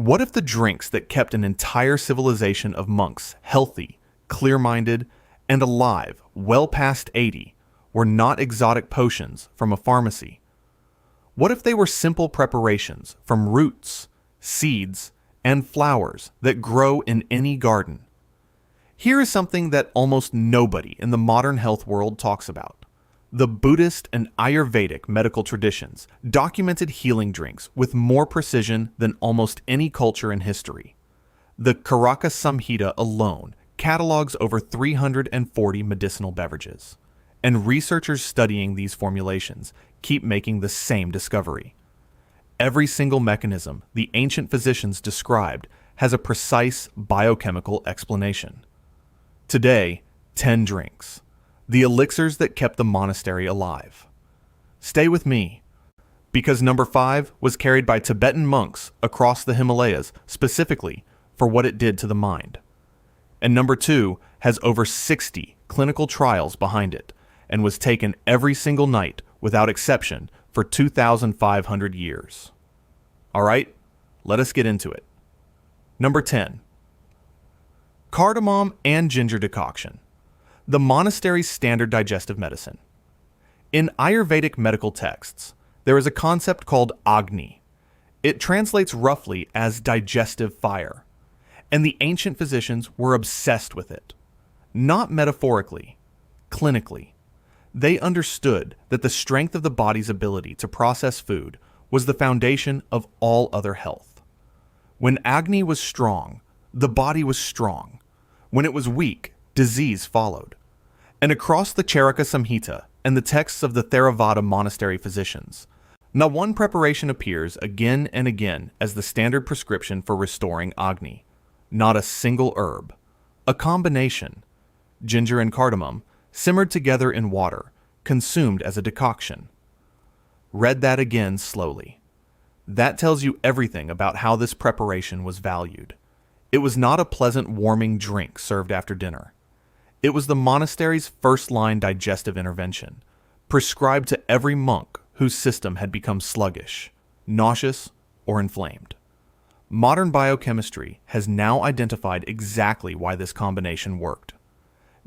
What if the drinks that kept an entire civilization of monks healthy, clear-minded, and alive well past 80 were not exotic potions from a pharmacy? What if they were simple preparations from roots, seeds, and flowers that grow in any garden? Here is something that almost nobody in the modern health world talks about. The Buddhist and Ayurvedic medical traditions documented healing drinks with more precision than almost any culture in history. The Charaka Samhita alone catalogs over 340 medicinal beverages, and researchers studying these formulations keep making the same discovery. Every single mechanism the ancient physicians described has a precise biochemical explanation. Today, 10 drinks. The elixirs that kept the monastery alive. Stay with me, because number 5 was carried by Tibetan monks across the Himalayas specifically for what it did to the mind. And number 2 has over 60 clinical trials behind it and was taken every single night without exception for 2,500 years. All right, let us get into it. Number 10. Cardamom and ginger decoction. The monastery's standard digestive medicine. In Ayurvedic medical texts, there is a concept called Agni. It translates roughly as digestive fire, and the ancient physicians were obsessed with it. Not metaphorically, clinically. They understood that the strength of the body's ability to process food was the foundation of all other health. When Agni was strong, the body was strong. When it was weak, disease followed. And across the Charaka Samhita and the texts of the Theravada monastery physicians, not one preparation appears again and again as the standard prescription for restoring Agni. Not a single herb. A combination, ginger and cardamom, simmered together in water, consumed as a decoction. Read that again slowly. That tells you everything about how this preparation was valued. It was not a pleasant warming drink served after dinner. It was the monastery's first-line digestive intervention, prescribed to every monk whose system had become sluggish, nauseous, or inflamed. Modern biochemistry has now identified exactly why this combination worked.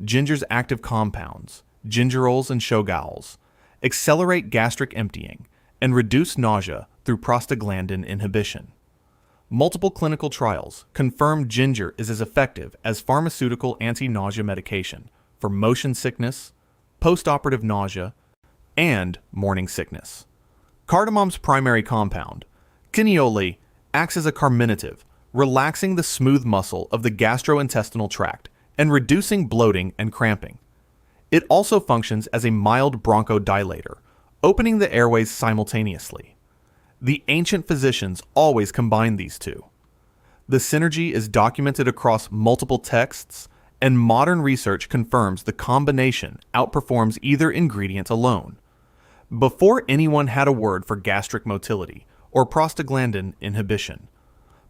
Ginger's active compounds, gingerols and shogaols, accelerate gastric emptying and reduce nausea through prostaglandin inhibition. Multiple clinical trials confirm ginger is as effective as pharmaceutical anti-nausea medication for motion sickness, post-operative nausea, and morning sickness. Cardamom's primary compound, quinole, acts as a carminative, relaxing the smooth muscle of the gastrointestinal tract and reducing bloating and cramping. It also functions as a mild bronchodilator, opening the airways simultaneously. The ancient physicians always combined these two. The synergy is documented across multiple texts, and modern research confirms the combination outperforms either ingredient alone. Before anyone had a word for gastric motility or prostaglandin inhibition,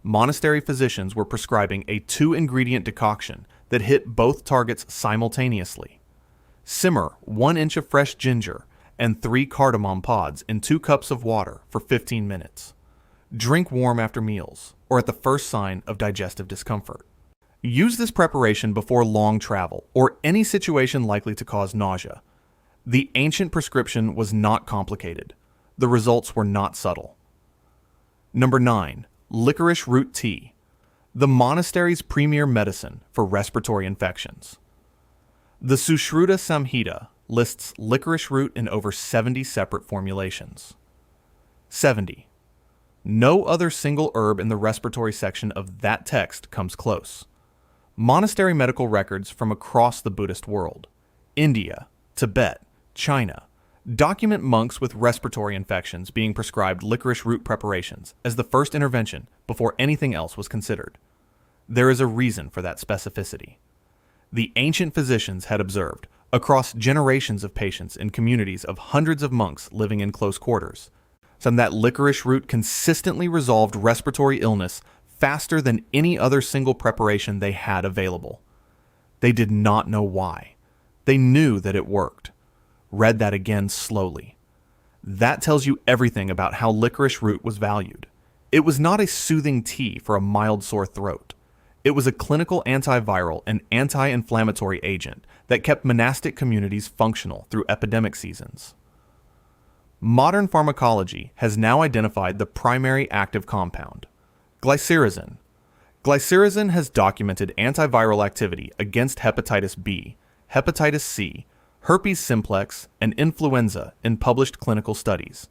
monastery physicians were prescribing a 2-ingredient decoction that hit both targets simultaneously. Simmer 1 inch of fresh ginger and 3 cardamom pods in 2 cups of water for 15 minutes. Drink warm after meals or at the first sign of digestive discomfort. Use this preparation before long travel or any situation likely to cause nausea. The ancient prescription was not complicated. The results were not subtle. Number 9. Licorice root tea. The monastery's premier medicine for respiratory infections. The Charaka Samhita lists licorice root in over 70 separate formulations. 70. No other single herb in the respiratory section of that text comes close. Monastery medical records from across the Buddhist world, India, Tibet, China, document monks with respiratory infections being prescribed licorice root preparations as the first intervention before anything else was considered. There is a reason for that specificity. The ancient physicians had observed, across generations of patients in communities of hundreds of monks living in close quarters, that licorice root consistently resolved respiratory illness faster than any other single preparation they had available. They did not know why. They knew that it worked. Read that again slowly. That tells you everything about how licorice root was valued. It was not a soothing tea for a mild sore throat. It was a clinical antiviral and anti-inflammatory agent that kept monastic communities functional through epidemic seasons. Modern pharmacology has now identified the primary active compound, glycyrrhizin. Glycyrrhizin has documented antiviral activity against hepatitis B, hepatitis C, herpes simplex, and influenza in published clinical studies.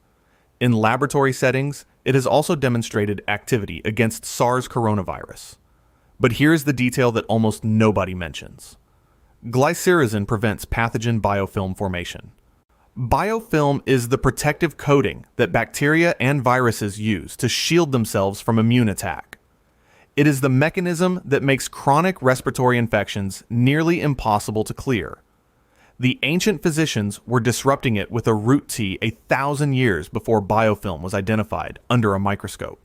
In laboratory settings, it has also demonstrated activity against SARS coronavirus. But here's the detail that almost nobody mentions. Glycyrrhizin prevents pathogen biofilm formation. Biofilm is the protective coating that bacteria and viruses use to shield themselves from immune attack. It is the mechanism that makes chronic respiratory infections nearly impossible to clear. The ancient physicians were disrupting it with a root tea 1,000 years before biofilm was identified under a microscope.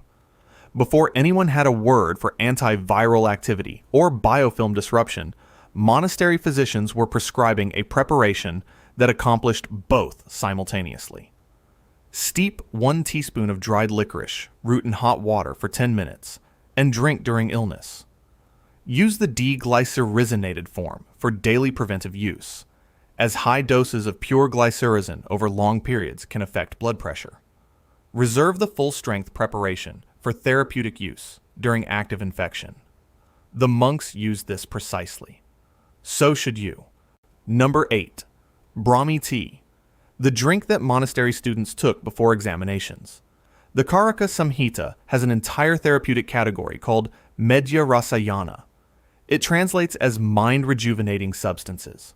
Before anyone had a word for antiviral activity or biofilm disruption, monastery physicians were prescribing a preparation that accomplished both simultaneously. Steep 1 teaspoon of dried licorice root in hot water for 10 minutes and drink during illness. Use the deglycyrrhizinated form for daily preventive use, as high doses of pure glycyrrhizin over long periods can affect blood pressure. Reserve the full-strength preparation for therapeutic use during active infection. The monks used this precisely. So should you. Number 8. Brahmi tea, the drink that monastery students took before examinations. The Charaka Samhita has an entire therapeutic category called Medya Rasayana. It translates as mind-rejuvenating substances.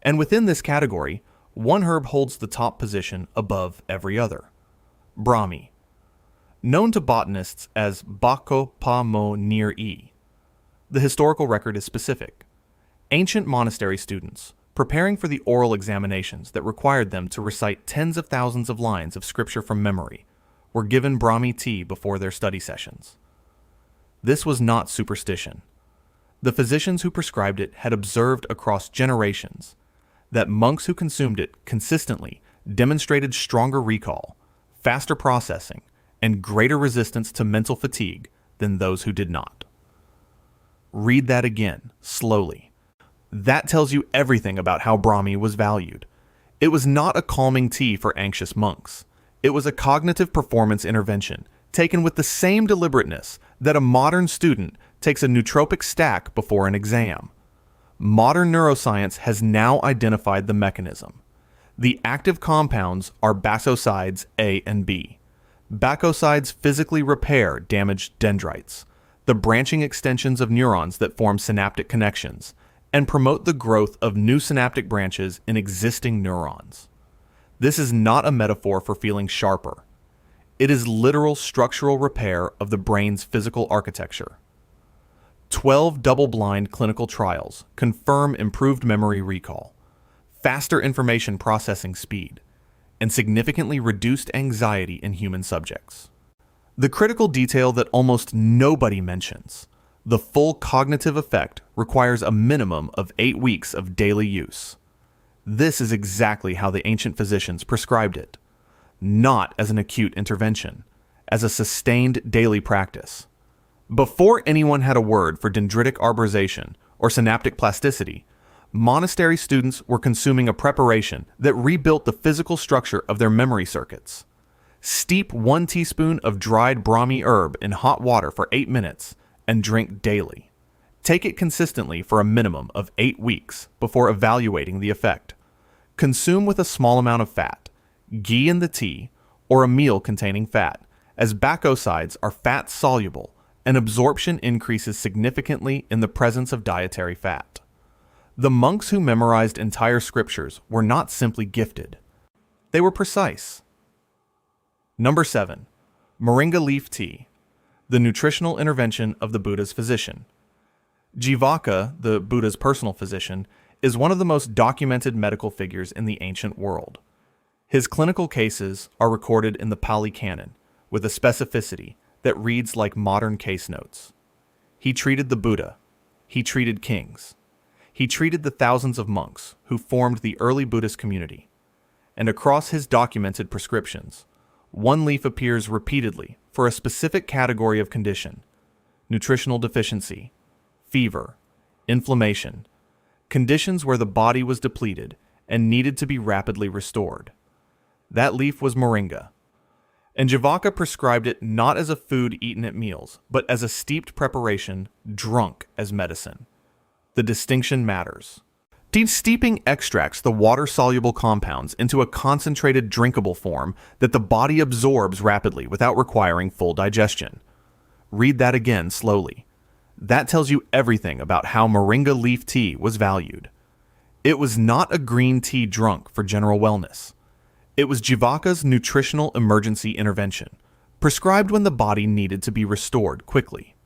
And within this category, one herb holds the top position above every other: Brahmi. Known to botanists as Bako Pa Mo Nir E. The historical record is specific. Ancient monastery students, preparing for the oral examinations that required them to recite tens of thousands of lines of scripture from memory, were given Brahmi tea before their study sessions. This was not superstition. The physicians who prescribed it had observed across generations that monks who consumed it consistently demonstrated stronger recall, faster processing, and greater resistance to mental fatigue than those who did not. Read that again, slowly. That tells you everything about how Brahmi was valued. It was not a calming tea for anxious monks. It was a cognitive performance intervention taken with the same deliberateness that a modern student takes a nootropic stack before an exam. Modern neuroscience has now identified the mechanism. The active compounds are bacosides A and B. Bacosides physically repair damaged dendrites, the branching extensions of neurons that form synaptic connections, and promote the growth of new synaptic branches in existing neurons. This is not a metaphor for feeling sharper. It is literal structural repair of the brain's physical architecture. 12 double-blind clinical trials confirm improved memory recall, faster information processing speed, and significantly reduced anxiety in human subjects. The critical detail that almost nobody mentions: the full cognitive effect requires a minimum of 8 weeks of daily use. This is exactly how the ancient physicians prescribed it, not as an acute intervention, as a sustained daily practice. Before anyone had a word for dendritic arborization or synaptic plasticity, monastery students were consuming a preparation that rebuilt the physical structure of their memory circuits. Steep 1 teaspoon of dried Brahmi herb in hot water for 8 minutes and drink daily. Take it consistently for a minimum of 8 weeks before evaluating the effect. Consume with a small amount of fat, ghee in the tea, or a meal containing fat, as bacosides are fat-soluble and absorption increases significantly in the presence of dietary fat. The monks who memorized entire scriptures were not simply gifted. They were precise. Number 7. Moringa leaf tea, the nutritional intervention of the Buddha's physician. Jivaka, the Buddha's personal physician, is one of the most documented medical figures in the ancient world. His clinical cases are recorded in the Pali Canon with a specificity that reads like modern case notes. He treated the Buddha. He treated kings. He treated the thousands of monks who formed the early Buddhist community. And across his documented prescriptions, One leaf appears repeatedly for a specific category of condition: nutritional deficiency, fever, inflammation, conditions where the body was depleted and needed to be rapidly restored. That leaf was moringa. And Javaka prescribed it not as a food eaten at meals, but as a steeped preparation drunk as medicine. The distinction matters. Steeping extracts the water-soluble compounds into a concentrated drinkable form that the body absorbs rapidly without requiring full digestion. Read that again slowly. That tells you everything about how moringa leaf tea was valued. It was not a green tea drunk for general wellness. It was Javaka's nutritional emergency intervention, prescribed when the body needed to be restored quickly.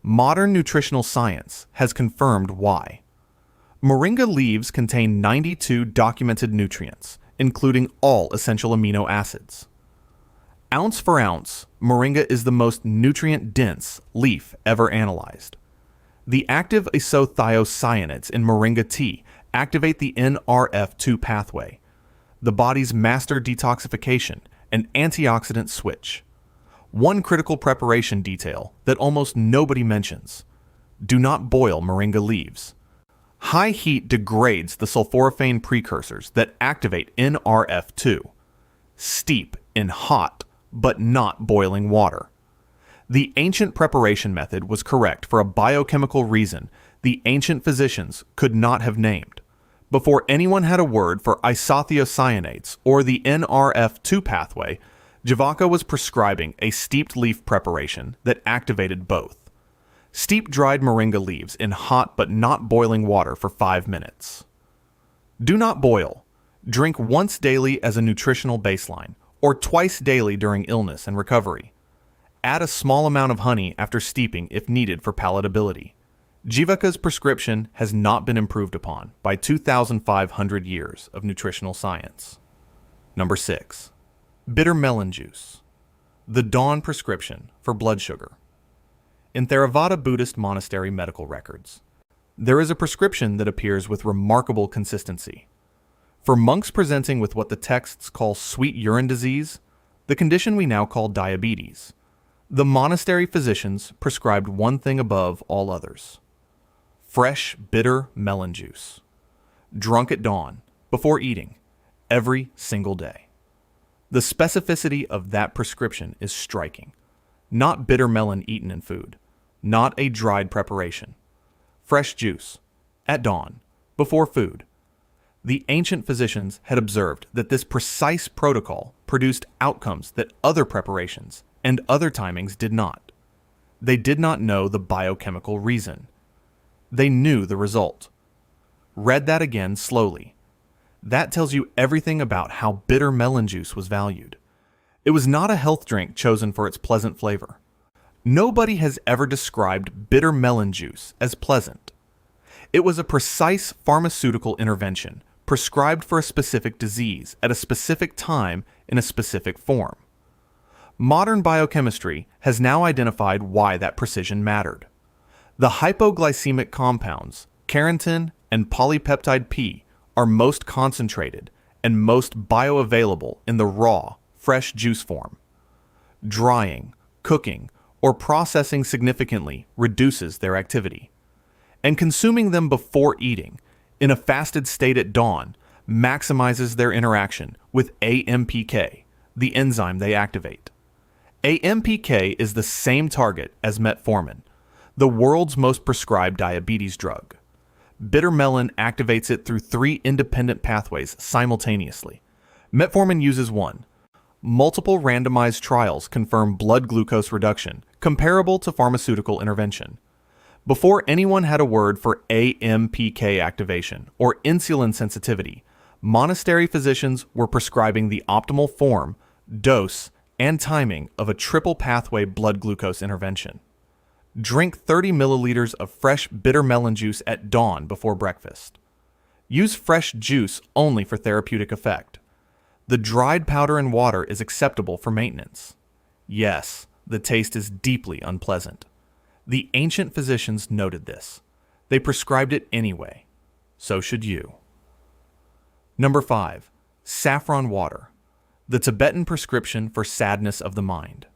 Modern nutritional science has confirmed why. Moringa leaves contain 92 documented nutrients, including all essential amino acids. Ounce for ounce, moringa is the most nutrient-dense leaf ever analyzed. The active isothiocyanates in moringa tea activate the NRF2 pathway, the body's master detoxification and antioxidant switch. One critical preparation detail that almost nobody mentions: do not boil moringa leaves. High heat degrades the sulforaphane precursors that activate NRF2. Steep in hot, but not boiling water. The ancient preparation method was correct for a biochemical reason the ancient physicians could not have named. Before anyone had a word for isothiocyanates or the NRF2 pathway, Javaka was prescribing a steeped leaf preparation that activated both. Steep dried moringa leaves in hot but not boiling water for 5 minutes. Do not boil. Drink once daily as a nutritional baseline, or twice daily during illness and recovery. Add a small amount of honey after steeping if needed for palatability. Javaka's prescription has not been improved upon by 2,500 years of nutritional science. Number 6. Bitter melon juice. The dawn prescription for blood sugar. In Theravada Buddhist monastery medical records, there is a prescription that appears with remarkable consistency. For monks presenting with what the texts call sweet urine disease, the condition we now call diabetes, the monastery physicians prescribed one thing above all others: fresh, bitter melon juice, drunk at dawn, before eating, every single day. The specificity of that prescription is striking. Not bitter melon eaten in food, not a dried preparation. Fresh juice, at dawn, before food. The ancient physicians had observed that this precise protocol produced outcomes that other preparations and other timings did not. They did not know the biochemical reason. They knew the result. Read that again slowly. That tells you everything about how bitter melon juice was valued. It was not a health drink chosen for its pleasant flavor. Nobody has ever described bitter melon juice as pleasant. It was a precise pharmaceutical intervention prescribed for a specific disease at a specific time in a specific form. Modern biochemistry has now identified why that precision mattered. The hypoglycemic compounds, carnitine and polypeptide P, are most concentrated and most bioavailable in the raw, fresh juice form. Drying, cooking, or processing significantly reduces their activity. And consuming them before eating, in a fasted state at dawn, maximizes their interaction with AMPK, the enzyme they activate. AMPK is the same target as metformin, the world's most prescribed diabetes drug. Bitter melon activates it through 3 independent pathways simultaneously. Metformin uses one. Multiple randomized trials confirm blood glucose reduction, comparable to pharmaceutical intervention. Before anyone had a word for AMPK activation or insulin sensitivity, monastery physicians were prescribing the optimal form, dose, and timing of a triple pathway blood glucose intervention. Drink 30 milliliters of fresh bitter melon juice at dawn before breakfast. Use fresh juice only for therapeutic effect. The dried powder in water is acceptable for maintenance. Yes, the taste is deeply unpleasant. The ancient physicians noted this. They prescribed it anyway. So should you. Number 5. Saffron water. The Tibetan prescription for sadness of the mind.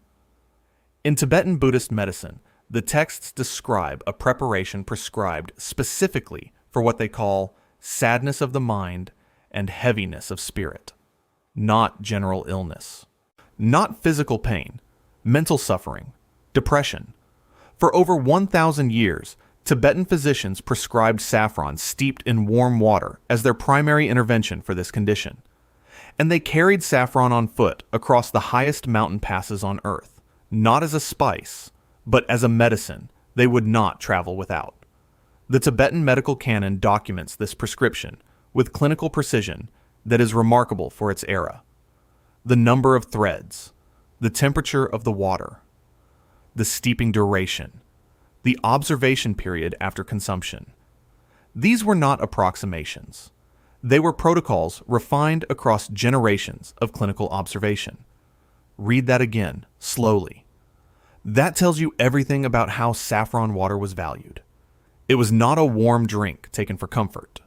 In Tibetan Buddhist medicine, the texts describe a preparation prescribed specifically for what they call sadness of the mind and heaviness of spirit, not general illness, not physical pain, mental suffering, depression. For over 1,000 years, Tibetan physicians prescribed saffron steeped in warm water as their primary intervention for this condition, and they carried saffron on foot across the highest mountain passes on earth, not as a spice, but as a medicine they would not travel without. The Tibetan medical canon documents this prescription with clinical precision that is remarkable for its era. The number of threads, the temperature of the water, the steeping duration, the observation period after consumption. These were not approximations. They were protocols refined across generations of clinical observation. Read that again, slowly. That tells you everything about how saffron water was valued. It was not a warm drink taken for comfort.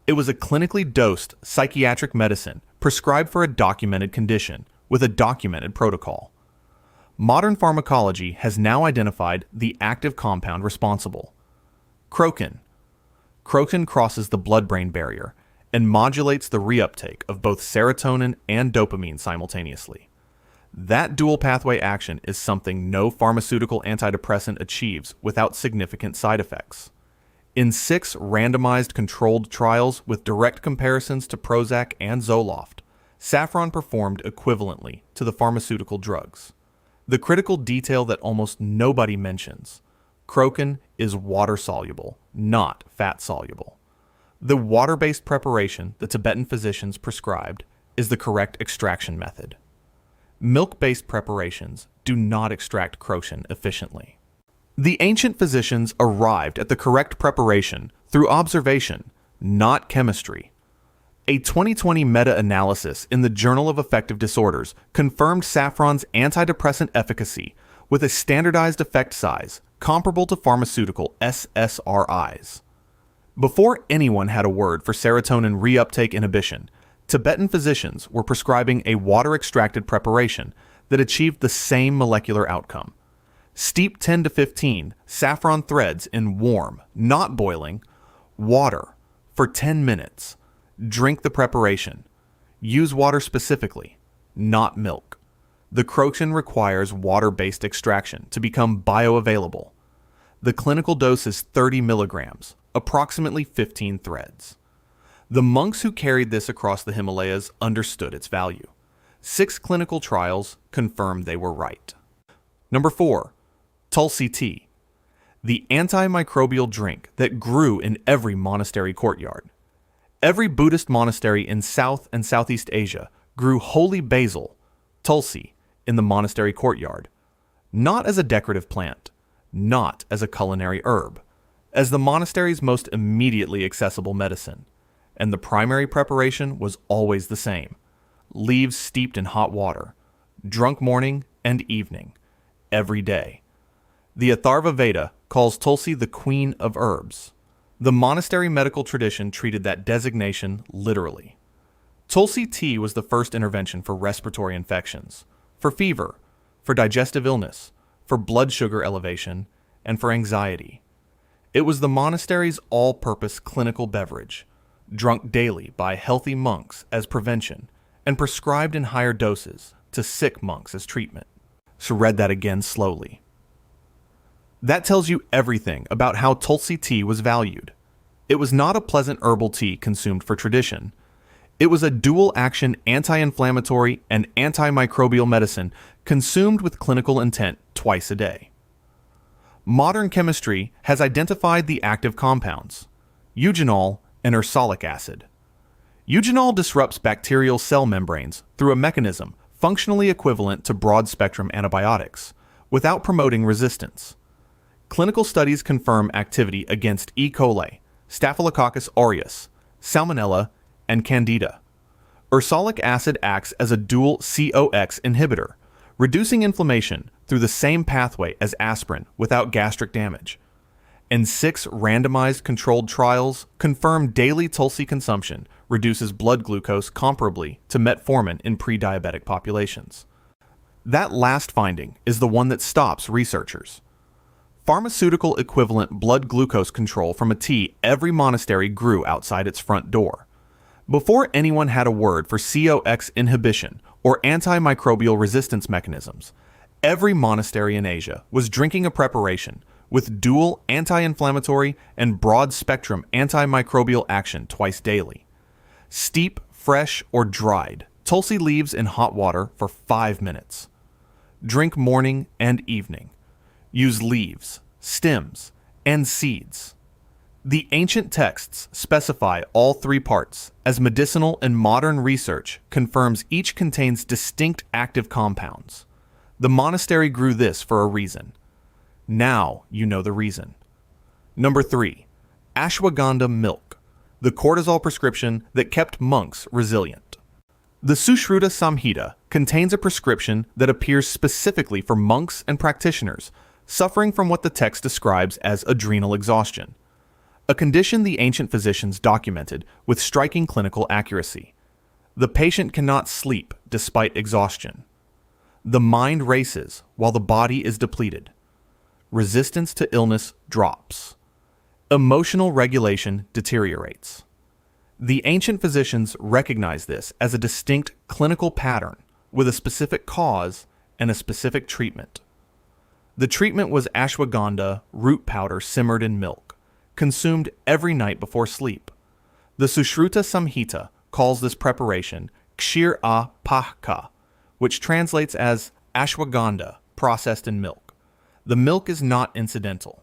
It was a clinically dosed psychiatric medicine prescribed for a documented condition with a documented protocol. Modern pharmacology has now identified the active compound responsible: curcumin. Curcumin crosses the blood-brain barrier and modulates the reuptake of both serotonin and dopamine simultaneously. That dual pathway action is something no pharmaceutical antidepressant achieves without significant side effects. In 6 randomized controlled trials with direct comparisons to Prozac and Zoloft, saffron performed equivalently to the pharmaceutical drugs. The critical detail that almost nobody mentions: curcumin is water-soluble, not fat-soluble. The water-based preparation the Tibetan physicians prescribed is the correct extraction method. Milk-based preparations do not extract curcumin efficiently. The ancient physicians arrived at the correct preparation through observation, not chemistry. A 2020 meta-analysis in the Journal of Affective Disorders confirmed saffron's antidepressant efficacy with a standardized effect size comparable to pharmaceutical SSRIs. Before anyone had a word for serotonin reuptake inhibition, Tibetan physicians were prescribing a water-extracted preparation that achieved the same molecular outcome. Steep 10 to 15 saffron threads in warm, not boiling, water for 10 minutes. Drink the preparation. Use water specifically, not milk. The curcumin requires water-based extraction to become bioavailable. The clinical dose is 30 milligrams, approximately 15 threads. The monks who carried this across the Himalayas understood its value. 6 clinical trials confirmed they were right. Number 4. Tulsi tea, the antimicrobial drink that grew in every monastery courtyard. Every Buddhist monastery in South and Southeast Asia grew holy basil, tulsi, in the monastery courtyard, not as a decorative plant, not as a culinary herb, as the monastery's most immediately accessible medicine. And the primary preparation was always the same: leaves steeped in hot water, drunk morning and evening, every day. The Atharva Veda calls Tulsi the queen of herbs. The monastery medical tradition treated that designation literally. Tulsi tea was the first intervention for respiratory infections, for fever, for digestive illness, for blood sugar elevation, and for anxiety. It was the monastery's all-purpose clinical beverage, drunk daily by healthy monks as prevention and prescribed in higher doses to sick monks as treatment. So read that again slowly. That tells you everything about how Tulsi tea was valued. It was not a pleasant herbal tea consumed for tradition. It was a dual-action anti-inflammatory and antimicrobial medicine consumed with clinical intent twice a day. Modern chemistry has identified the active compounds: eugenol and ursolic acid. Eugenol disrupts bacterial cell membranes through a mechanism functionally equivalent to broad-spectrum antibiotics, without promoting resistance. Clinical studies confirm activity against E. coli, Staphylococcus aureus, Salmonella, and Candida. Ursolic acid acts as a dual COX inhibitor, reducing inflammation through the same pathway as aspirin without gastric damage. And 6 randomized controlled trials confirm daily Tulsi consumption reduces blood glucose comparably to metformin in pre-diabetic populations. That last finding is the one that stops researchers. Pharmaceutical equivalent blood glucose control from a tea every monastery grew outside its front door. Before anyone had a word for COX inhibition or antimicrobial resistance mechanisms, every monastery in Asia was drinking a preparation with dual anti-inflammatory and broad-spectrum antimicrobial action twice daily. Steep, fresh, or dried tulsi leaves in hot water for 5 minutes. Drink morning and evening. Use leaves, stems, and seeds. The ancient texts specify all 3 parts, as medicinal and modern research confirms each contains distinct active compounds. The monastery grew this for a reason. Now you know the reason. Number 3. Ashwagandha milk, the cortisol prescription that kept monks resilient. The Charaka Samhita contains a prescription that appears specifically for monks and practitioners suffering from what the text describes as adrenal exhaustion, a condition the ancient physicians documented with striking clinical accuracy. The patient cannot sleep despite exhaustion. The mind races while the body is depleted. Resistance to illness drops. Emotional regulation deteriorates. The ancient physicians recognized this as a distinct clinical pattern with a specific cause and a specific treatment. The treatment was ashwagandha root powder simmered in milk, consumed every night before sleep. The Charaka Samhita calls this preparation Kshir-a-Pahka, which translates as ashwagandha processed in milk. The milk is not incidental.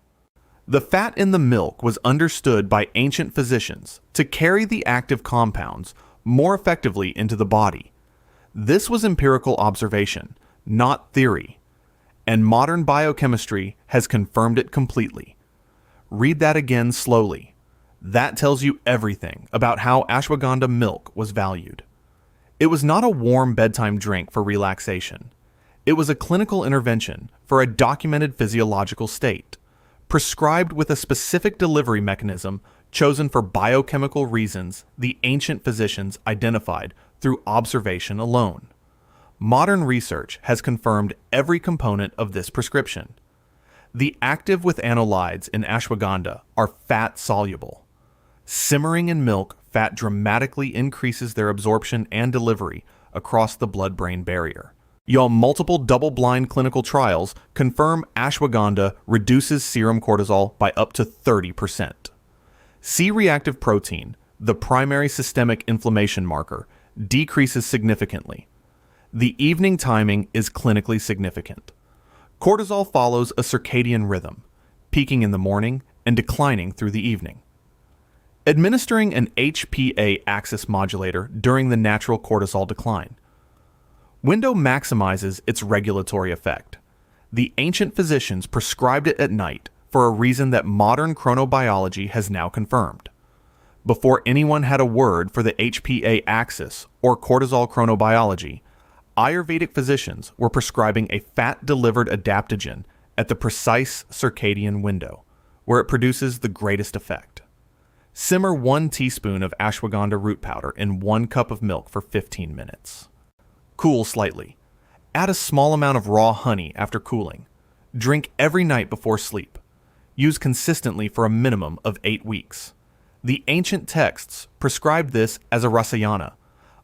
The fat in the milk was understood by ancient physicians to carry the active compounds more effectively into the body. This was empirical observation, not theory, and modern biochemistry has confirmed it completely. Read that again slowly. That tells you everything about how ashwagandha milk was valued. It was not a warm bedtime drink for relaxation. It was a clinical intervention for a documented physiological state, prescribed with a specific delivery mechanism chosen for biochemical reasons the ancient physicians identified through observation alone. Modern research has confirmed every component of this prescription. The active withanolides in ashwagandha are fat-soluble. Simmering in milk, fat dramatically increases their absorption and delivery across the blood-brain barrier. Y'all, multiple double-blind clinical trials confirm ashwagandha reduces serum cortisol by up to 30%. C-reactive protein, the primary systemic inflammation marker, decreases significantly. The evening timing is clinically significant. Cortisol follows a circadian rhythm, peaking in the morning and declining through the evening. Administering an HPA axis modulator during the natural cortisol decline. Window maximizes its regulatory effect. The ancient physicians prescribed it at night for a reason that modern chronobiology has now confirmed. Before anyone had a word for the HPA axis or cortisol chronobiology, Ayurvedic physicians were prescribing a fat-delivered adaptogen at the precise circadian window, where it produces the greatest effect. Simmer 1 teaspoon of ashwagandha root powder in 1 cup of milk for 15 minutes. Cool slightly. Add a small amount of raw honey after cooling. Drink every night before sleep. Use consistently for a minimum of 8 weeks. The ancient texts prescribed this as a rasayana,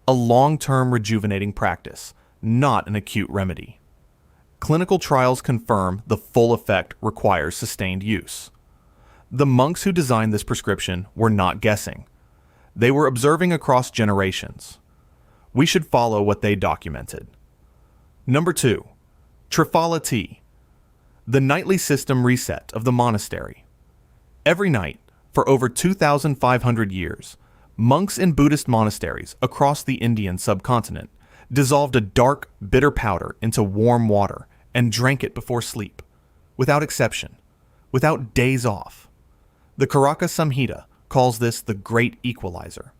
a long-term rejuvenating practice, not an acute remedy. Clinical trials confirm the full effect requires sustained use. The monks who designed this prescription were not guessing. They were observing across generations. We should follow what they documented. Number 2. Triphala tea, the nightly system reset of the monastery. Every night, for over 2,500 years, monks in Buddhist monasteries across the Indian subcontinent dissolved a dark, bitter powder into warm water and drank it before sleep, without exception, without days off. The Charaka Samhita calls this the great equalizer,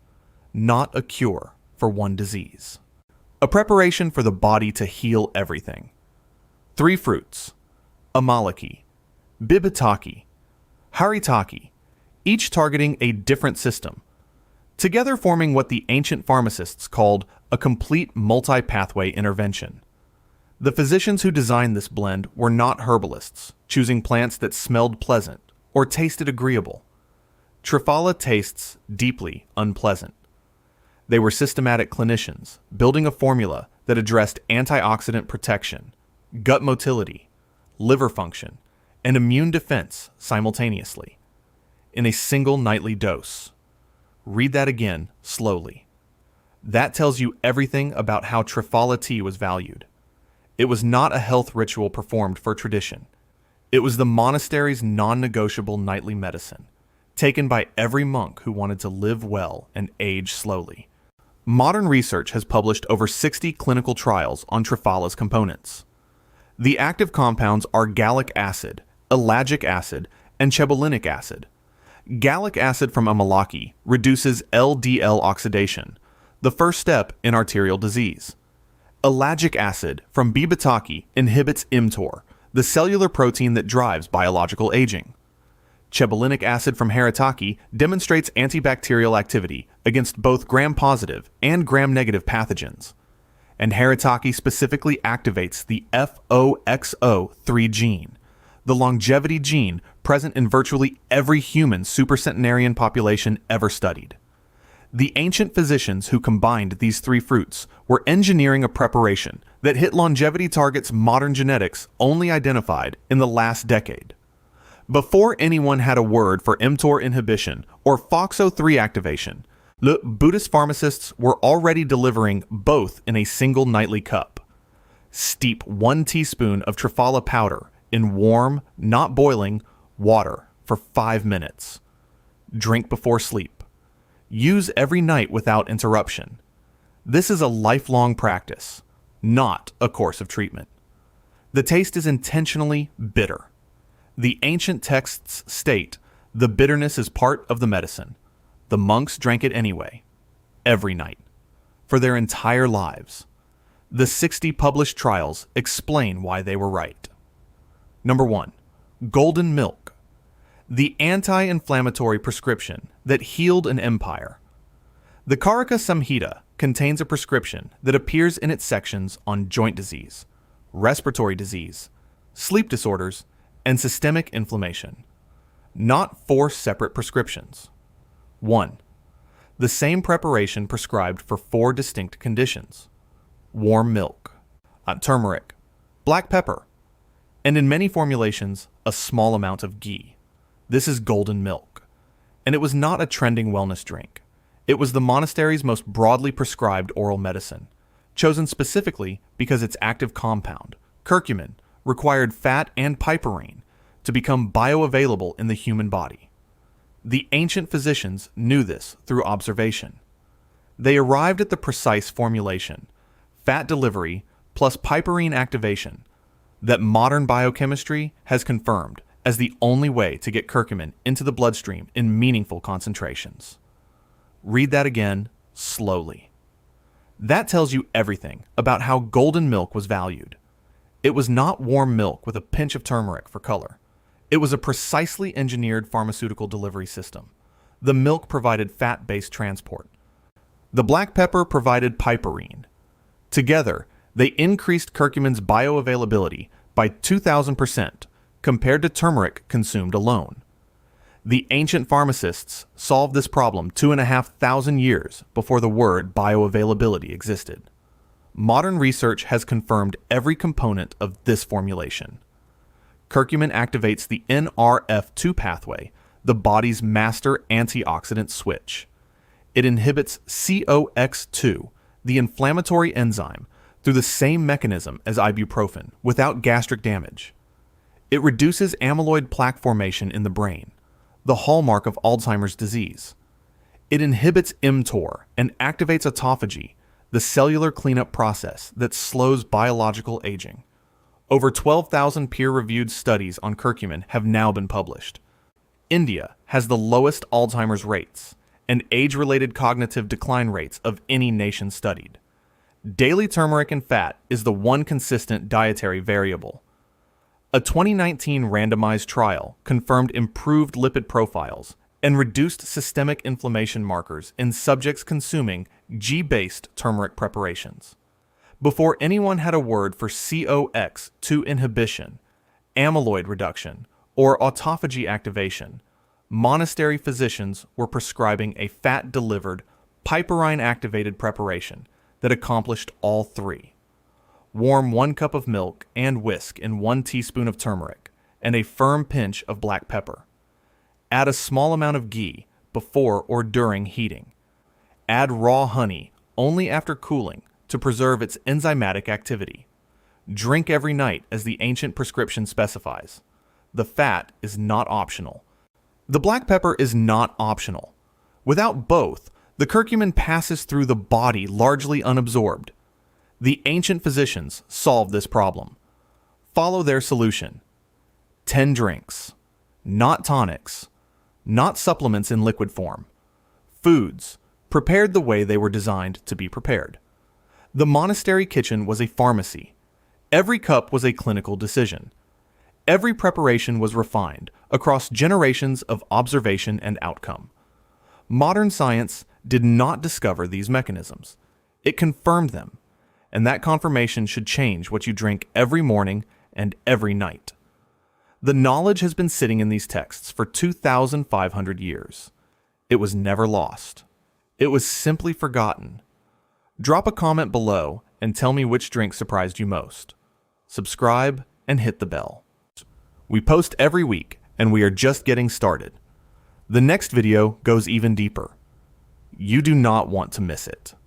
not a cure for one disease. A preparation for the body to heal everything. 3 fruits, amalaki, bibitaki, haritaki, each targeting a different system. together forming what the ancient pharmacists called a complete multi-pathway intervention. The physicians who designed this blend were not herbalists, choosing plants that smelled pleasant or tasted agreeable. Triphala tastes deeply unpleasant. They were systematic clinicians, building a formula that addressed antioxidant protection, gut motility, liver function, and immune defense simultaneously, in a single nightly dose. Read that again slowly. That tells you everything about how Triphala tea was valued. It was not a health ritual performed for tradition. It was the monastery's non-negotiable nightly medicine, taken by every monk who wanted to live well and age slowly. Modern research has published over 60 clinical trials on Triphala's components. The active compounds are gallic acid, ellagic acid, and chebulinic acid. Gallic acid from amalaki reduces LDL oxidation, the first step in arterial disease. Ellagic acid from bibataki inhibits mTOR, the cellular protein that drives biological aging. Chebulinic acid from haritaki demonstrates antibacterial activity against both gram-positive and gram-negative pathogens. And haritaki specifically activates the FOXO3 gene, the longevity gene present in virtually every human supercentenarian population ever studied. The ancient physicians who combined these three fruits were engineering a preparation that hit longevity targets modern genetics only identified in the last decade. Before anyone had a word for mTOR inhibition or FOXO3 activation, the Buddhist pharmacists were already delivering both in a single nightly cup. Steep 1 teaspoon of Triphala powder in warm, not boiling, water for 5 minutes. Drink before sleep. Use every night without interruption. This is a lifelong practice, not a course of treatment. The taste is intentionally bitter. The ancient texts state the bitterness is part of the medicine. The monks drank it anyway, every night, for their entire lives. The 60 published trials explain why they were right. Number 1. Golden milk. The anti-inflammatory prescription that healed an empire. The Charaka Samhita contains a prescription that appears in its sections on joint disease, respiratory disease, sleep disorders, and systemic inflammation. Not 4 separate prescriptions. 1. The same preparation prescribed for 4 distinct conditions. Warm milk, turmeric, black pepper, and in many formulations, a small amount of ghee. This is golden milk. And it was not a trending wellness drink. It was the monastery's most broadly prescribed oral medicine, chosen specifically because its active compound, curcumin, required fat and piperine to become bioavailable in the human body. The ancient physicians knew this through observation. They arrived at the precise formulation, fat delivery plus piperine activation, that modern biochemistry has confirmed as the only way to get curcumin into the bloodstream in meaningful concentrations. Read that again slowly. That tells you everything about how golden milk was valued. It was not warm milk with a pinch of turmeric for color. It was a precisely engineered pharmaceutical delivery system. The milk provided fat-based transport. The black pepper provided piperine. Together, they increased curcumin's bioavailability by 2,000% compared to turmeric consumed alone. The ancient pharmacists solved this problem 2,500 years before the word bioavailability existed. Modern research has confirmed every component of this formulation. Curcumin activates the NRF2 pathway, the body's master antioxidant switch. It inhibits COX2, the inflammatory enzyme, through the same mechanism as ibuprofen without gastric damage. It reduces amyloid plaque formation in the brain, the hallmark of Alzheimer's disease. It inhibits mTOR and activates autophagy, the cellular cleanup process that slows biological aging. Over 12,000 peer-reviewed studies on curcumin have now been published. India has the lowest Alzheimer's rates and age-related cognitive decline rates of any nation studied. Daily turmeric and fat is the one consistent dietary variable. A 2019 randomized trial confirmed improved lipid profiles and reduced systemic inflammation markers in subjects consuming G-based turmeric preparations. Before anyone had a word for COX-2 inhibition, amyloid reduction, or autophagy activation, monastery physicians were prescribing a fat-delivered, piperine-activated preparation that accomplished all three. Warm 1 cup of milk and whisk in 1 teaspoon of turmeric and a firm pinch of black pepper. Add a small amount of ghee before or during heating. Add raw honey only after cooling to preserve its enzymatic activity. Drink every night as the ancient prescription specifies. The fat is not optional. The black pepper is not optional. Without both, the curcumin passes through the body largely unabsorbed. The ancient physicians solved this problem. Follow their solution. 10 drinks, not tonics, not supplements in liquid form. Foods, prepared the way they were designed to be prepared. The monastery kitchen was a pharmacy. Every cup was a clinical decision. Every preparation was refined across generations of observation and outcome. Modern science did not discover these mechanisms. It confirmed them, and that confirmation should change what you drink every morning and every night. The knowledge has been sitting in these texts for 2,500 years. It was never lost. It was simply forgotten. Drop a comment below and tell me which drink surprised you most. Subscribe and hit the bell. We post every week, and we are just getting started. The next video goes even deeper. You do not want to miss it.